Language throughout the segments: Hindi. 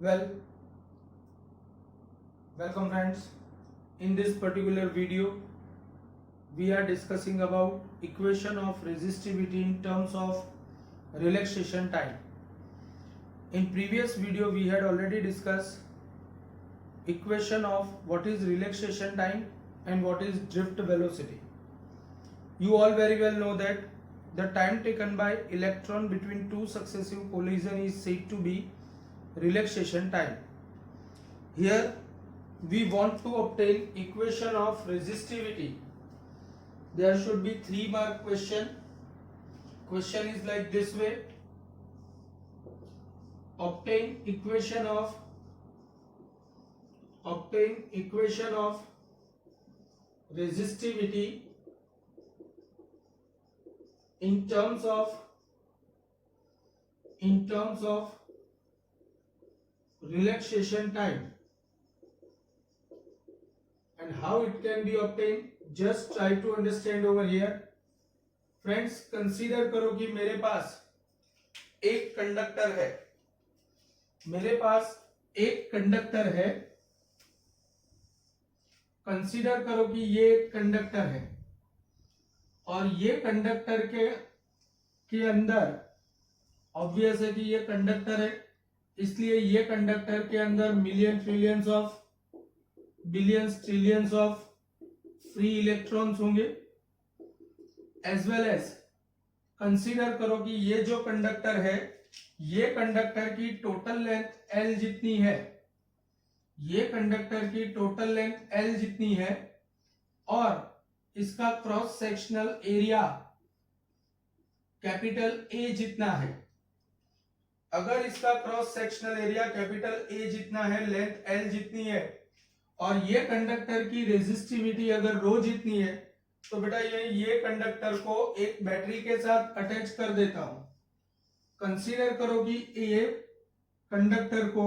Well, welcome friends. In this particular video, we are discussing about equation of resistivity in terms of relaxation time. In previous video, we had already discussed equation of what is relaxation time and what is drift velocity. You all very well know that the time taken by electron between two successive collision is said to be relaxation time. Here we want to obtain equation of resistivity. There should be 3-mark question. Question is like this way: obtain equation of resistivity in terms of relaxation time, and how it can be obtained. Just try to understand over here. Friends, consider करो कि मेरे पास एक कंडक्टर है, कंसीडर करो कि ये एक कंडक्टर है और ये कंडक्टर के अंदर ऑब्वियस है कि ये कंडक्टर है, इसलिए ये कंडक्टर के अंदर billions trillions of free electrons होंगे। एज वेल एज कंसीडर करो कि ये जो कंडक्टर है, ये कंडक्टर की टोटल लेंथ L जितनी है, ये कंडक्टर की टोटल लेंथ L जितनी है और इसका cross sectional area capital A जितना है। अगर इसका cross sectional area capital A जितना है, लेंथ L जितनी है और ये कंडक्टर की रेजिस्टिविटी अगर रो जितनी है, तो बेटा ये कंडक्टर को एक बैटरी के साथ अटैच कर देता हूं। कंसीडर करो कि ये कंडक्टर को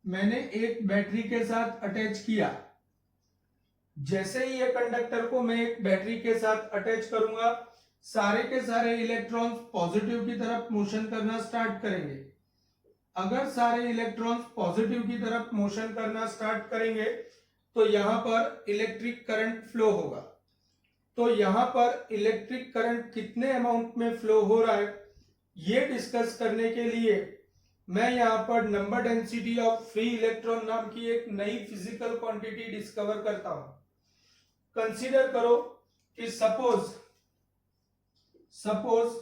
मैंने एक बैटरी के साथ अटैच किया। जैसे ही ये कंडक्टर को मैं एक बैटरी के साथ अटैच करूंगा, सारे के सारे इलेक्ट्रॉन्स पॉजिटिव की तरफ मोशन करना स्टार्ट करेंगे। अगर सारे इलेक्ट्रॉन्स पॉजिटिव की तरफ मोशन करना स्टार्ट करेंगे तो यहां पर इलेक्ट्रिक करंट फ्लो होगा। तो यहां पर इलेक्ट्रिक करंट कितने अमाउंट में फ्लो हो रहा है, ये डिस्कस करने के लिए मैं यहां पर number density of free electron नाम की एक नई फिजिकल क्वांटिटी डिस्कवर करता हूं। कंसीडर करो कि suppose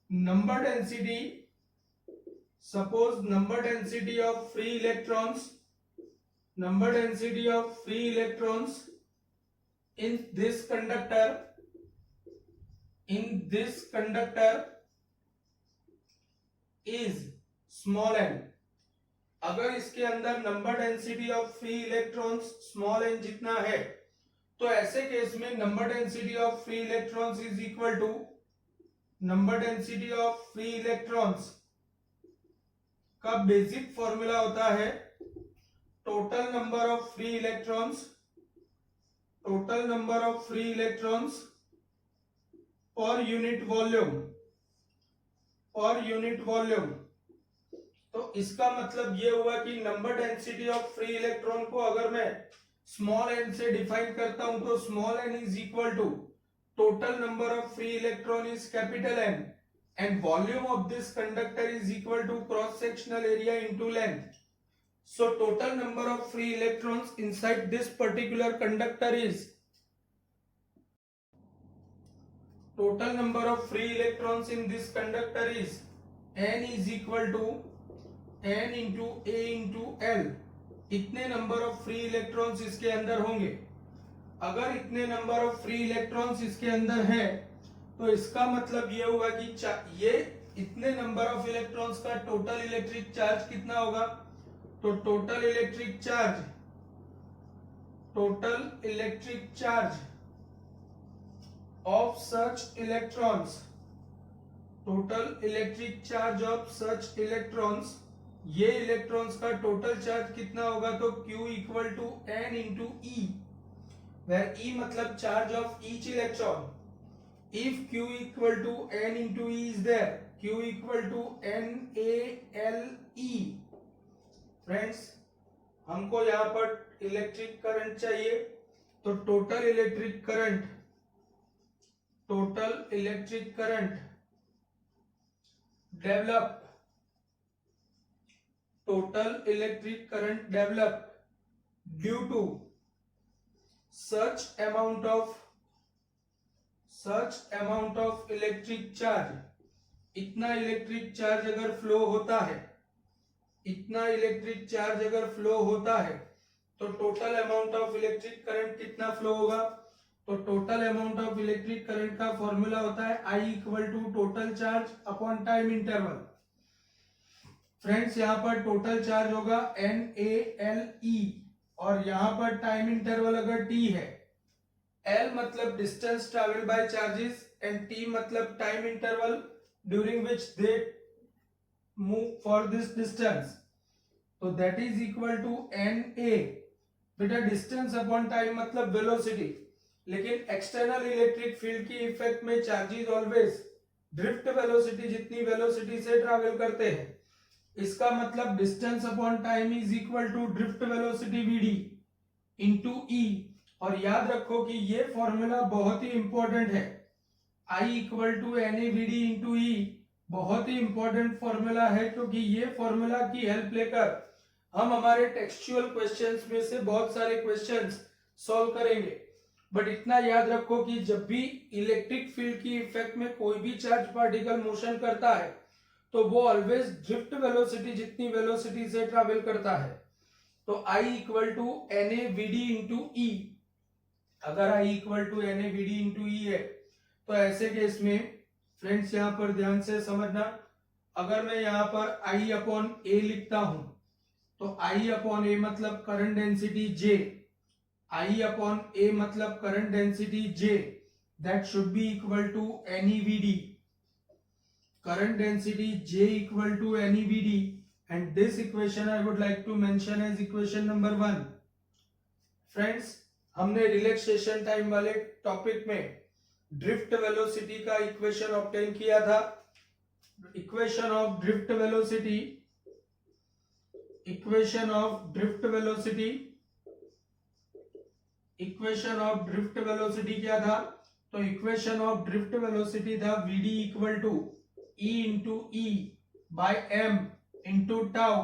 number density of free electrons in this conductor is small n। अगर इसके अंदर नंबर डेंसिटी ऑफ फ्री इलेक्ट्रॉन्स स्मॉल n जितना है, तो ऐसे केस में number density of free electrons is equal to number density of free electrons का बेसिक फॉर्मूला होता है total number of free electrons पर यूनिट वॉल्यूम। तो इसका मतलब ये हुआ कि number density of free electron को अगर मैं स्मॉल n से डिफाइन करता हूं, तो small n is equal to total number of free electron is capital N and volume of this conductor is equal to cross sectional area into length. So total number of free electrons inside this particular conductor is n is equal to n into a into L। इतने नंबर ऑफ फ्री इलेक्ट्रॉन्स इसके अंदर होंगे। अगर इतने नंबर ऑफ फ्री इलेक्ट्रॉन्स इसके अंदर हैं, तो इसका मतलब ये हुआ कि ये इतने नंबर ऑफ इलेक्ट्रॉन्स का टोटल इलेक्ट्रिक चार्ज कितना होगा। तो total electric charge of such electrons, ये इलेक्ट्रॉन्स का टोटल चार्ज कितना होगा। तो Q equal to N into E, where E मतलब charge of each electron. If Q equal to N into E is there, Q equal to NaLe, friends हमको यहाँ पर इलेक्ट्रिक करंट चाहिए, तो total electric current develop due to such amount of electric charge, इतना इलेक्ट्रिक चार्ज अगर फ्लो होता है, तो total amount of electric current कितना फ्लो होगा? तो total amount of electric current का फॉर्मूला होता है I equal to total charge upon time interval. Friends यहाँ पर टोटल चार्ज होगा NaLe और यहाँ पर टाइम इंटरवल अगर t है, L मतलब distance travel by charges and t मतलब time interval during which they move for this distance, तो that is equal to Na। बेटा डिस्टेंस अपॉन टाइम मतलब वेलोसिटी, लेकिन एक्सटर्नल इलेक्ट्रिक फील्ड की इफेक्ट में चार्जेस ऑलवेज ड्रिफ्ट वेलोसिटी जितनी वेलोसिटी से ट्रैवल करते हैं, इसका मतलब distance upon time is equal to drift velocity Vd into E। और याद रखो कि ये फॉर्मूला बहुत ही इंपॉर्टेंट है, I equal to NaVd into E बहुत ही इंपॉर्टेंट फॉर्मूला है, क्योंकि ये फॉर्मूला की हेल्प लेकर हम हमारे टेक्सचुअल क्वेश्चंस में से बहुत सारे क्वेश्चंस सॉल्व करेंगे। बट इतना याद रखो कि जब भी इलेक्ट्रिक फील्ड की इफेक्ट में कोई भी चार्ज पार्टिकल मोशन करता है, तो वो ऑलवेज ड्रिफ्ट वेलोसिटी जितनी वेलोसिटी से ट्रैवल करता है। तो I equal to NaVd into E, अगर I equal to NaVd into E है, तो ऐसे केस में फ्रेंड्स यहाँ पर ध्यान से समझना, अगर मैं यहाँ पर I अपॉन A लिखता हूं, तो I अपॉन A मतलब current density J, I upon A मतलब current density J, that should be equal to NeVd, current density J equal to NeVd, and this equation I would like to mention as equation number 1। Friends हमने रिलैक्सेशन टाइम वाले टॉपिक में ड्रिफ्ट वेलोसिटी का इक्वेशन ऑब्टेन किया था। इक्वेशन ऑफ ड्रिफ्ट वेलोसिटी क्या था? तो इक्वेशन ऑफ ड्रिफ्ट वेलोसिटी था Vd equal to E into E by M into tau.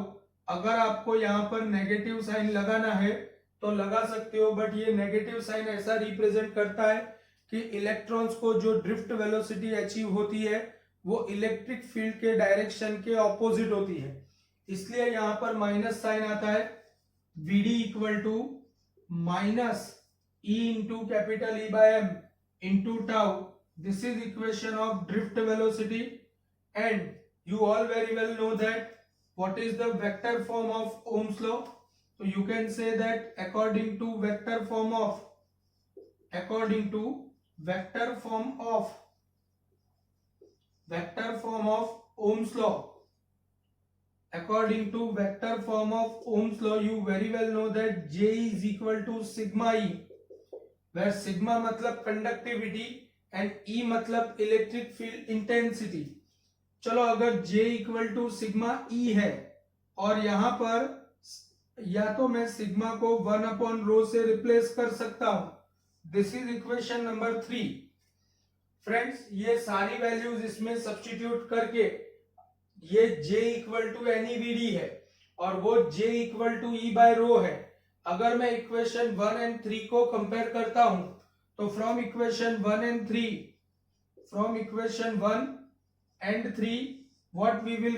अगर आपको यहाँ पर नेगेटिव साइन लगाना है तो लगा सकते हो, बट ये नेगेटिव साइन ऐसा रिप्रेजेंट करता है कि इलेक्ट्रॉन्स को जो ड्रिफ्ट वेलोसिटी अचीव होती है वो इलेक्ट्रिक फील्ड के डायरेक्शन के ऑपोजिट होती है, इसलिए यहाँ पर माइनस साइन आता है। Vd equal to minus E into capital E by M into tau. This is equation of drift velocity, and you all very well know that what is the vector form of Ohm's law. So you can say that according to vector form of Ohm's law, you very well know that J is equal to sigma E, where sigma मतलब conductivity and E मतलब electric field intensity। चलो अगर J equal to sigma E है और यहां पर या तो मैं सिग्मा को 1 अपॉन रो से रिप्लेस कर सकता हूं, this is equation number 3। Friends ये सारी वैल्यूज इसमें सब्स्टिट्यूट करके ये J इक्वल टू NeVd है और वो J equal to E by rho है। अगर मैं इक्वेशन 1 एंड 3 को कंपेयर करता हूं, तो from equation 1 and 3 what we will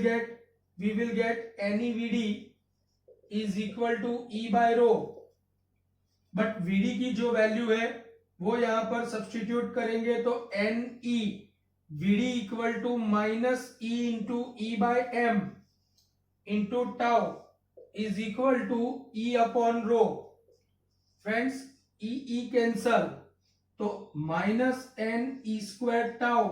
get NeVd is equal to E by rho, but Vd की जो वैल्यू है वो यहां पर सब्स्टिट्यूट करेंगे तो Ne Vd equal to minus E into E by M into tau is equal to E upon rho. Friends E cancel, तो minus NE square tau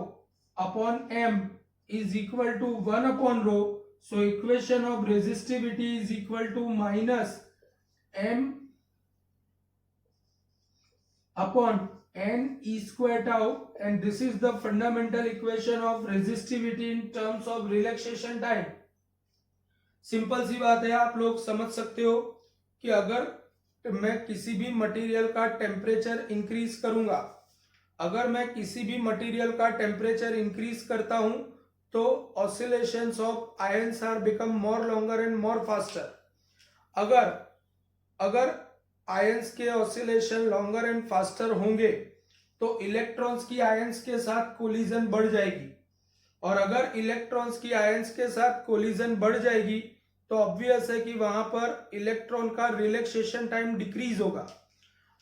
upon M is equal to 1 upon rho, so equation of resistivity is equal to minus M upon N E square tau, and this is the fundamental equation of resistivity in terms of relaxation time। Simple सी बात है, आप लोग समझ सकते हो कि अगर मैं किसी भी मटेरियल का टेम्परेचर इंक्रीज करूंगा, अगर मैं किसी भी मटेरियल का टेम्परेचर इंक्रीज करता हूं तो oscillations of ions are become more longer and more faster. अगर अगर आयंस के ऑसिलेशन लॉन्गर एंड फास्टर होंगे तो इलेक्ट्रॉन्स की आयंस के साथ कोलिजन बढ़ जाएगी, और अगर इलेक्ट्रॉन्स की आयंस के साथ कोलिजन बढ़ जाएगी तो ऑब्वियस है कि वहां पर इलेक्ट्रॉन का रिलैक्सेशन टाइम डिक्रीज होगा।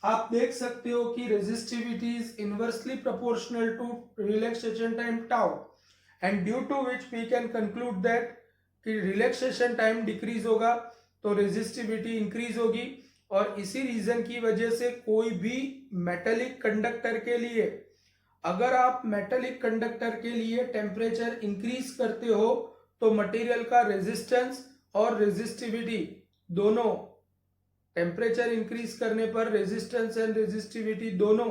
आप देख सकते हो कि resistivity is inversely proportional to relaxation time tau, and due to which we can conclude that कि रिलैक्सेशन टाइम डिक्रीज होगा तो रेजिस्टिविटी इंक्रीज होगी। और इसी रीजन की वजह से कोई भी मेटेलिक कंडक्टर के लिए, अगर आप मेटेलिक कंडक्टर के लिए टेम्परेचर इंक्रीज करते हो तो मटेरियल का रेजिस्टेंस और रेजिस्टिविटी दोनों, टेम्परेचर इंक्रीज करने पर रेजिस्टेंस एंड रेजिस्टिविटी दोनों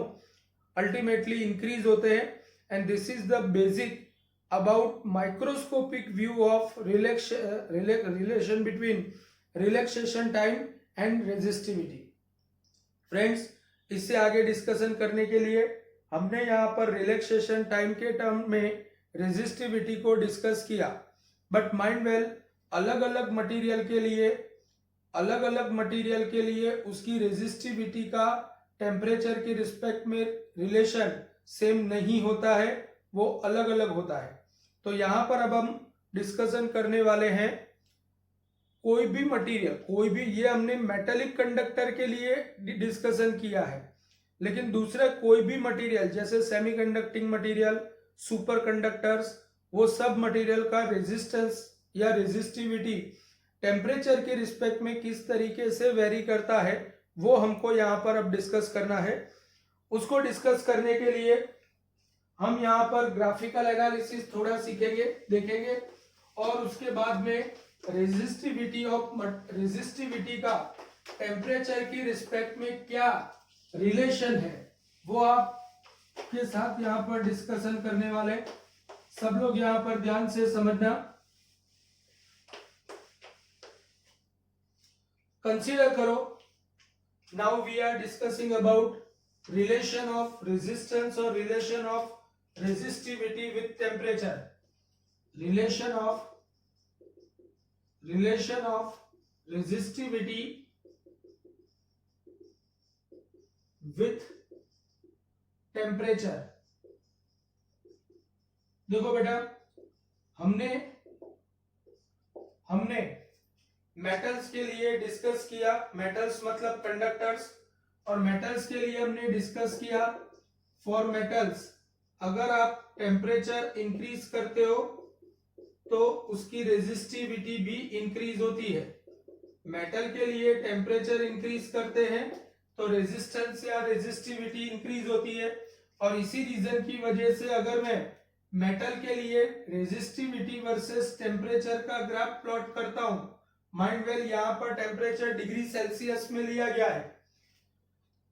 अल्टीमेटली इंक्रीज होते हैं। And this is the basic about microscopic view of relation between relaxation time and resistivity. Friends, इससे आगे डिस्कशन करने के लिए हमने यहाँ पर रिलैक्सेशन टाइम के टर्म में रेजिस्टिविटी को डिस्कस किया, बट माइंड वेल अलग अलग मटेरियल के लिए उसकी रेजिस्टिविटी का टेम्परेचर के रिस्पेक्ट में रिलेशन सेम नहीं होता है, वो अलग अलग होता है। तो यहाँ पर अब हम डिस्कशन करने वाले हैं कोई भी मटेरियल, ये हमने मेटेलिक कंडक्टर के लिए डिस्कशन किया है, लेकिन दूसरे कोई भी मटेरियल जैसे सेमीकंडक्टिंग मटेरियल, सुपर कंडक्टर्स, वो सब मटेरियल का रेजिस्टेंस या रेजिस्टिविटी टेम्परेचर के रिस्पेक्ट में किस तरीके से वेरी करता है, वो हमको यहाँ पर अब डिस्कस करना है। उसको डिस्कस करने के लिए हम यहाँ पर ग्राफिकल एनालिसिस थोड़ा सीखेंगे, देखेंगे, और उसके बाद में रेजिस्टिविटी का टेम्परेचर की रिस्पेक्ट में क्या रिलेशन है वो आपके साथ यहाँ पर डिस्कशन करने वाले। सब लोग यहाँ पर ध्यान से समझना। कंसीडर करो, now we are discussing about relation of resistance और relation of resistivity with temperature. Relation of resistivity with temperature। देखो बेटा, हमने मेटल्स के लिए डिस्कस किया, मेटल्स मतलब कंडक्टर्स, और मेटल्स के लिए हमने डिस्कस किया फॉर मेटल्स अगर आप टेम्परेचर इंक्रीज करते हो तो उसकी रेजिस्टिविटी भी इंक्रीज होती है। मेटल के लिए टेम्परेचर इंक्रीज करते हैं तो रेजिस्टेंस या रेजिस्टिविटी इंक्रीज होती है, और इसी रीजन की वजह से अगर मैं मेटल के लिए रेजिस्टिविटी वर्सेस टेम्परेचर का ग्राफ प्लॉट करता हूं, माइंड वेल यहाँ पर टेम्परेचर डिग्री सेल्सियस में लिया गया है,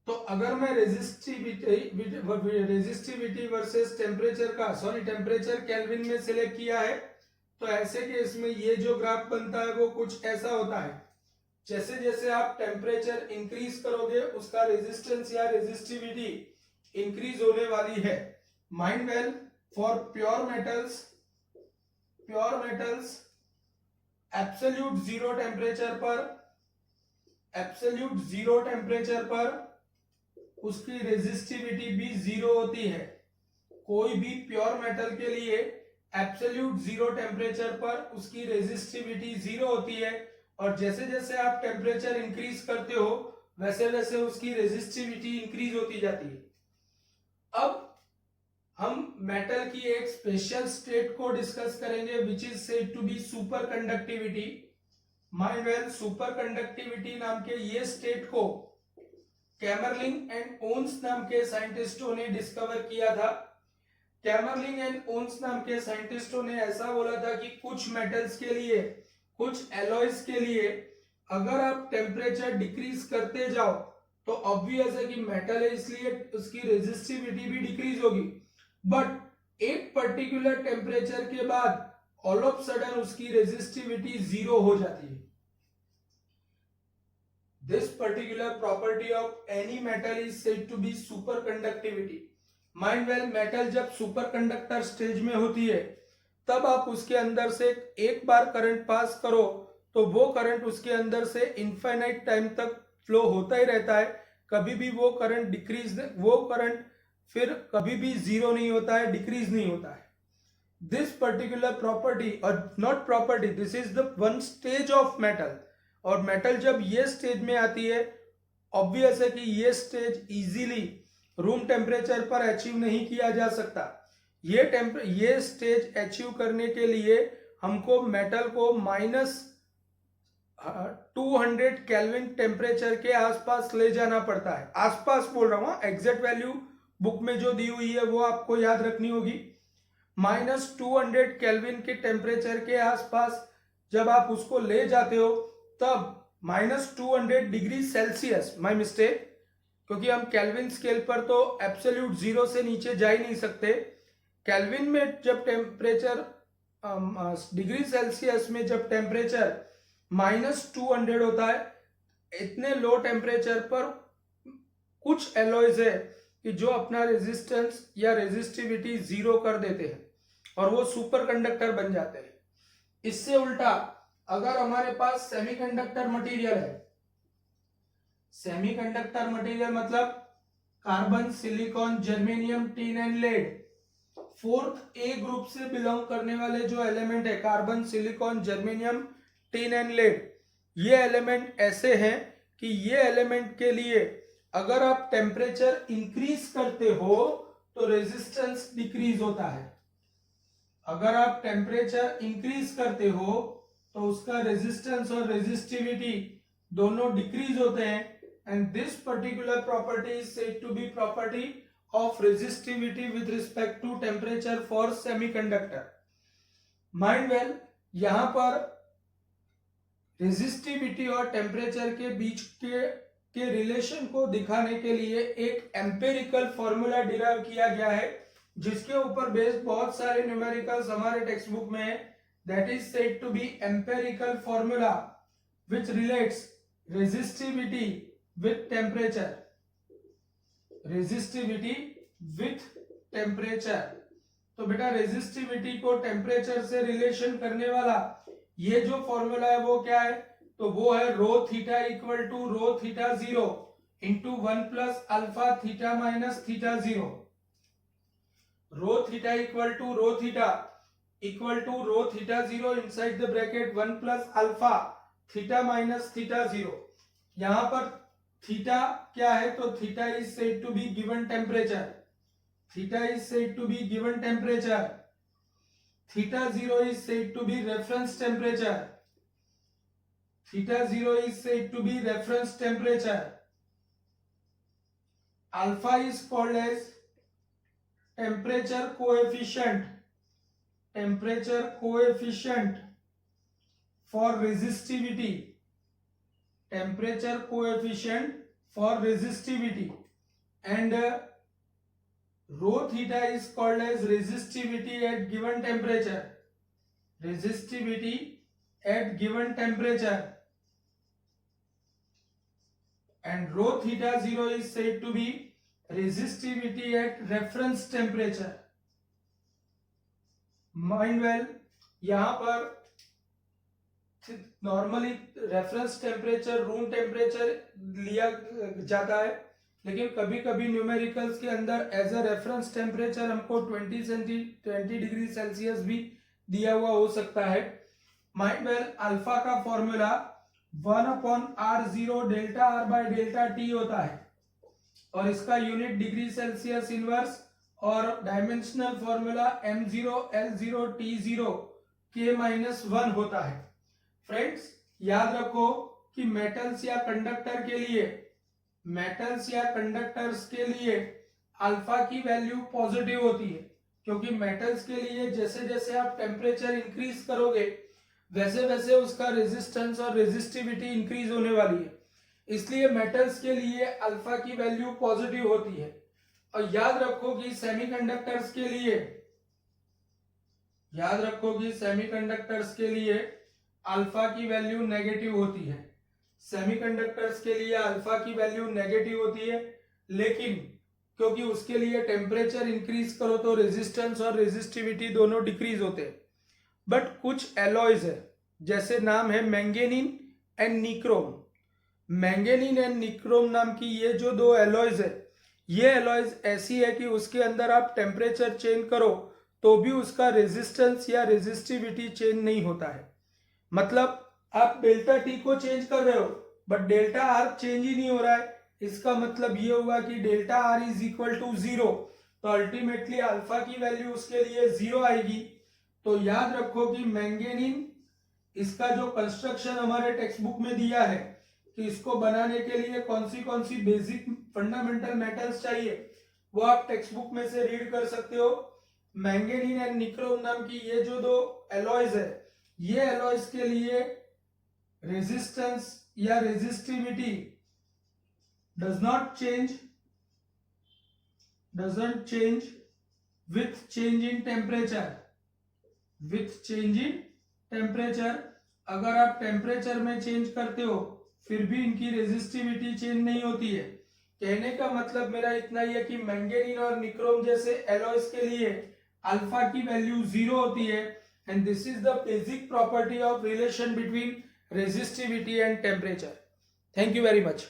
तो अगर मैं रेजिस्टिविटी वर्सेस टेम्परेचर केल्विन में सिलेक्ट किया है, तो ऐसे केस में ये जो ग्राफ बनता है वो कुछ ऐसा होता है। जैसे जैसे आप टेम्परेचर इंक्रीज करोगे उसका रेजिस्टेंस या रेजिस्टिविटी इंक्रीज होने वाली है। Mind well, for pure metals absolute zero temperature पर उसकी रेजिस्टिविटी भी जीरो होती है। कोई भी प्योर मेटल के लिए एब्सोल्यूट जीरो टेम्परेचर पर उसकी रेजिस्टिविटी जीरो होती है, और जैसे जैसे आप टेम्परेचर इंक्रीज करते हो वैसे वैसे उसकी रेजिस्टिविटी इंक्रीज होती जाती है। अब हम मेटल की एक स्पेशल स्टेट को डिस्कस करेंगे which is said to be superconductivity. Mind well, superconductivity नाम के ये स्टेट को कैमरलिन एंड ओन्स नाम के साइंटिस्टों ने डिस्कवर किया था। कैमरलिन एंड ओन्स नाम के साइंटिस्टों ने ऐसा बोला था कि कुछ मेटल्स के लिए, कुछ एलॉयज के लिए अगर आप टेम्परेचर डिक्रीज करते जाओ तो ऑब्वियस है कि मेटल है इसलिए उसकी रेजिस्टिविटी भी डिक्रीज होगी, बट एक पर्टिकुलर टेम्परेचर के बाद ऑल ऑफ सडन उसकी रेजिस्टिविटी 0 हो जाती है। This particular property of any metal is said to be superconductivity. Mind well, metal जब सुपर कंडक्टर स्टेज में होती है तब आप उसके अंदर से एक बार करंट पास करो तो वो करंट उसके अंदर से इनफाइनाइट टाइम तक फ्लो होता ही रहता है। कभी भी वो करंट फिर कभी भी जीरो नहीं होता है, डिक्रीज नहीं होता है। दिस पर्टिकुलर प्रॉपर्टी और not property, this is the one stage of metal. और मेटल जब ये स्टेज में आती है, ऑब्वियस है कि ये स्टेज इजीली रूम टेम्परेचर पर अचीव नहीं किया जा सकता। ये स्टेज अचीव करने के लिए हमको मेटल को -200 केल्विन टेम्परेचर के आसपास ले जाना पड़ता है। आसपास बोल रहा हूं, एग्जैक्ट वैल्यू बुक में जो दी हुई है वो आपको याद रखनी होगी। -200 केल्विन के टेम्परेचर के आसपास जब आप उसको ले जाते हो तब -200 डिग्री सेल्सियस, माय मिस्टेक, क्योंकि हम केल्विन स्केल पर तो एब्सोल्यूट जीरो से नीचे जा ही नहीं सकते। केल्विन में जब टेम्परेचर डिग्री सेल्सियस में जब टेम्परेचर -200 होता है, इतने लो टेम्परेचर पर कुछ एलॉयज है कि जो अपना रेजिस्टेंस या रेजिस्टिविटी 0 कर देते हैं और वो सुपर कंडक्टर बन जाते हैं। इससे उल्टा अगर हमारे पास सेमीकंडक्टर मटेरियल है, सेमीकंडक्टर मटेरियल मतलब carbon, silicon, germanium, tin and lead, 4th A group से बिलोंग करने वाले जो एलिमेंट है, carbon, silicon, germanium, tin and lead, ये एलिमेंट ऐसे हैं कि ये एलिमेंट के लिए अगर आप टेम्परेचर इंक्रीज करते हो तो रेजिस्टेंस डिक्रीज होता है। अगर आप टेम्परेचर इंक्रीज करते हो तो उसका रेजिस्टेंस और रेजिस्टिविटी दोनों डिक्रीज होते हैं। And this particular property is said to be property of resistivity with respect to temperature for semiconductor. Mind well, यहां पर रेजिस्टिविटी और टेम्परेचर के बीच के रिलेशन को दिखाने के लिए एक एम्पेरिकल फॉर्मूला डिराइव किया गया है, जिसके ऊपर बेस्ड बहुत सारे न्यूमेरिकल्स हमारे टेक्स्ट बुक में है। That is said to be empirical formula which relates resistivity with temperature. Resistivity with temperature. तो बेटा रेजिस्टिविटी को टेम्परेचर से रिलेशन करने वाला ये जो फॉर्मूला है वो क्या है? तो वो है rho theta equal to rho theta 0 into 1 plus alpha theta minus theta 0। Rho theta equal to rho theta equal to rho theta 0 inside the bracket 1 plus alpha theta minus theta 0। यहां पर थीटा क्या है? तो theta is said to be given temperature, theta is said to be given temperature, theta 0 is said to be reference temperature, theta 0 is said to be reference temperature, alpha is called as temperature coefficient, temperature coefficient for resistivity, temperature coefficient for resistivity, and rho theta is called as resistivity at given temperature, resistivity at given temperature, and rho theta 0 is said to be resistivity at reference temperature। Mind well, यहां पर normally reference temperature room temperature लिया जाता है, लेकिन कभी कभी न्यूमेरिकल्स के अंदर एज अ रेफरेंस टेम्परेचर हमको 20 डिग्री सेल्सियस भी दिया हुआ हो सकता है। माइंड वेल, अल्फा का formula 1/r0 delta R by delta T होता है और इसका यूनिट डिग्री सेल्सियस इनवर्स और dimensional formula m0 l0 t0 k-1 होता है। फ्रेंड्स, याद रखो कि मेटल्स या कंडक्टर्स के लिए अल्फा की वैल्यू पॉजिटिव होती है, क्योंकि मेटल्स के लिए जैसे जैसे आप टेम्परेचर इंक्रीज करोगे वैसे वैसे उसका रेजिस्टेंस और रेजिस्टिविटी इंक्रीज होने वाली है। इसलिए मेटल्स के लिए अल्फा की वैल्यू पॉजिटिव होती है। और याद रखो कि सेमीकंडक्टर्स के लिए याद रखो कि सेमीकंडक्टर्स के लिए अल्फा की वैल्यू नेगेटिव होती है, सेमीकंडक्टर्स के लिए अल्फा की वैल्यू नेगेटिव होती है, लेकिन क्योंकि उसके लिए टेम्परेचर इंक्रीज करो तो रेजिस्टेंस और रेजिस्टिविटी दोनों डिक्रीज होते हैं। बट कुछ एलॉयज है, जैसे नाम है मैंगेनीन एंड निक्रोम। मैंगेनीन एंड निक्रोम नाम की ये जो दो एलॉयज है, ये एलॉयज ऐसी है कि उसके अंदर आप टेम्परेचर चेंज करो तो भी उसका रेजिस्टेंस या रेजिस्टिविटी चेंज नहीं होता है। मतलब आप डेल्टा टी को चेंज कर रहे हो बट डेल्टा आर चेंज ही नहीं हो रहा है। इसका मतलब ये हुआ कि delta R is equal to 0, तो अल्टीमेटली अल्फा की वैल्यू उसके लिए 0 आएगी। तो याद रखो कि मैंगेनीन, इसका जो कंस्ट्रक्शन हमारे टेक्स्ट बुक में दिया है कि इसको बनाने के लिए कौन सी बेसिक फंडामेंटल मेटल्स चाहिए, वो आप टेक्स्ट बुक में से रीड कर सकते हो। मैंगेनीन एंड निक्रोम नाम की ये जो दो एलॉयज है, ये एलॉयज के लिए रेजिस्टेंस या resistivity doesn't change with change in temperature। with change in temperature, अगर आप टेम्परेचर में चेंज करते हो फिर भी इनकी रेजिस्टिविटी चेंज नहीं होती है। कहने का मतलब मेरा इतना ही है कि मैंगेनीन और निक्रोम जैसे एलॉयज के लिए अल्फा की वैल्यू 0 होती है, and this is the basic property of relation between resistivity and temperature. Thank you very much.